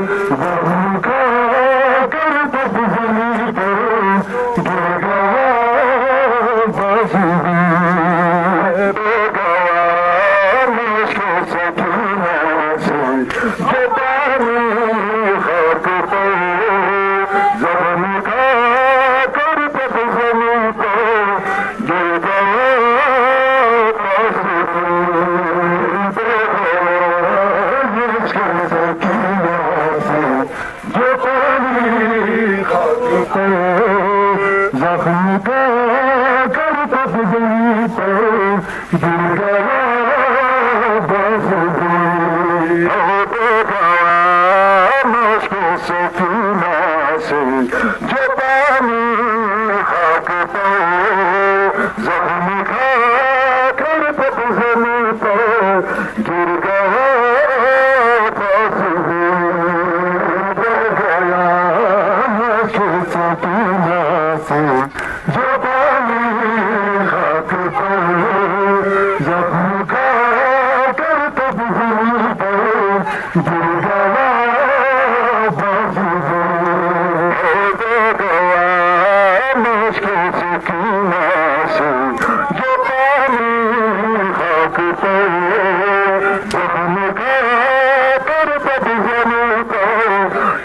زخم کا کر تب زمین پر گر گیا بازوی بے گیا مشک سکینہ سے جو پانی خاک پر زخم کا کر تب زمین پر گر گیا زخم کا کر تب زمین پر گر گیا بازوی بے گیا مشک سکینہ سے جو پانی خاک پر زخم کا کر تب زمین پر گر گیا بازوی بے گیا مشک سکینہ سے جو پانی خاک پر زخم کا کر تب زمین پر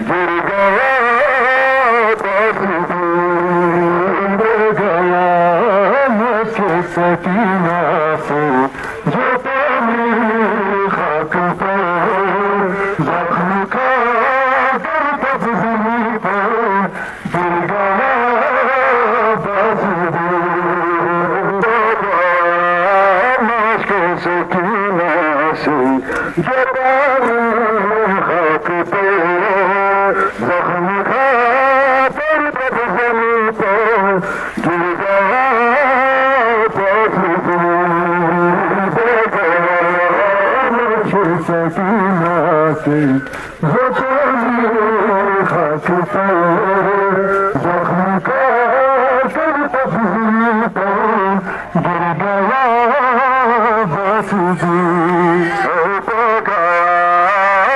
گر گیا بازوی بے گیا مشک سکینہ سے جو پانی خاک پر زخم کا کر تب زمین پر گر گیا بازوی بے گیا مشک سکینہ سے جو پانی خاک پر زخم کا کر تب زمین پر گر گیا بازوی بے گیا مشک سکینہ سے جو پانی خاک پر زخم کا کر تب زمین پر گر گیا بازوی بے گیا مشک سکینہ سے جو پانی خاک پر زخم کا کر تب زمین پر گر گیا بازوی بے گیا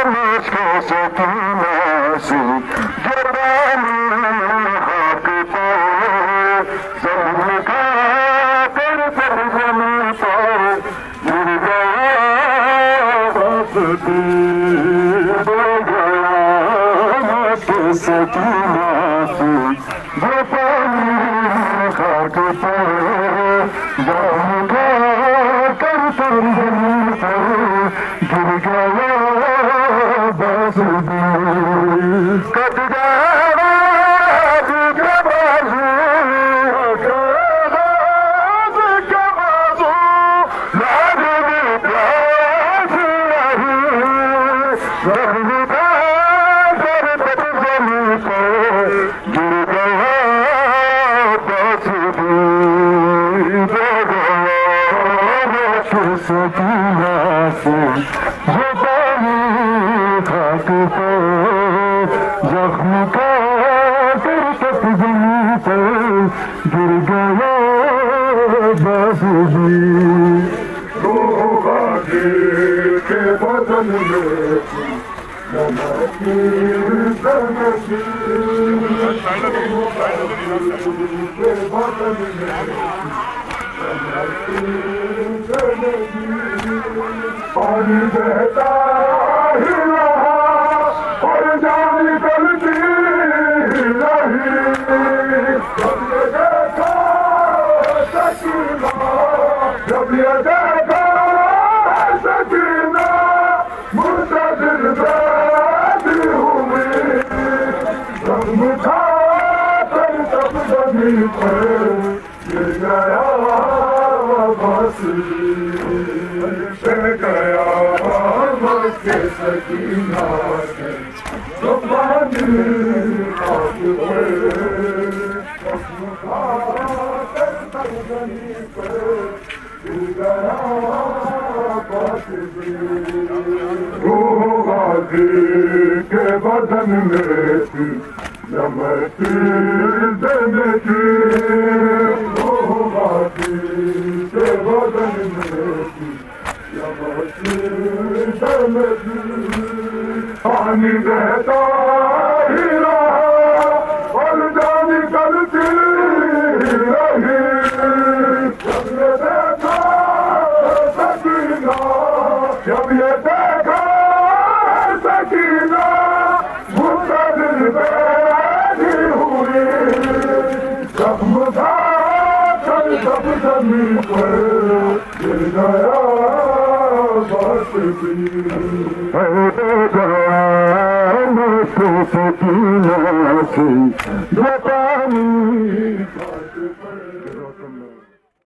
مشک سکینہ سے جو پانی خاک پر زخم کا کر تب زمین پر گر گیا بازوی بے گیا مشک سکینہ سے جو پانی خاک پر زخم کا کر تب زمین پر گر گیا بازوی کٹ گیا سکینہ سے جو پانی خاک پر زخم کا کر تب زمین پر گر گیا بازوی روح آگے کے بدن میں پانی بہتا ہی رہا اور جان نکلتی رہی جب یہ دیکھا سکینہ جب یہ دیکھا سکینہ منتظر بیٹھی ہوئی زخم کھا کر تب زمین پر گر گیا بازوی بے گیا مشک سکینہ سے جو پانی خاک پر زخم کھا کر تب زمین پر گر گیا بازوی روح غازی کے بدن میں تھی نمتی دینے کی روح غازی کے بدن میں تھی پانی بہتا ہی رہا اور جان نکلتی رہی جب یہ دیکھا سکینہ جب یہ دیکھا سکینہ منتظر بیٹھی ہوئی زخم تھا کل سب زمین پر گر گیا بس بھی سکینہ سے جو پانی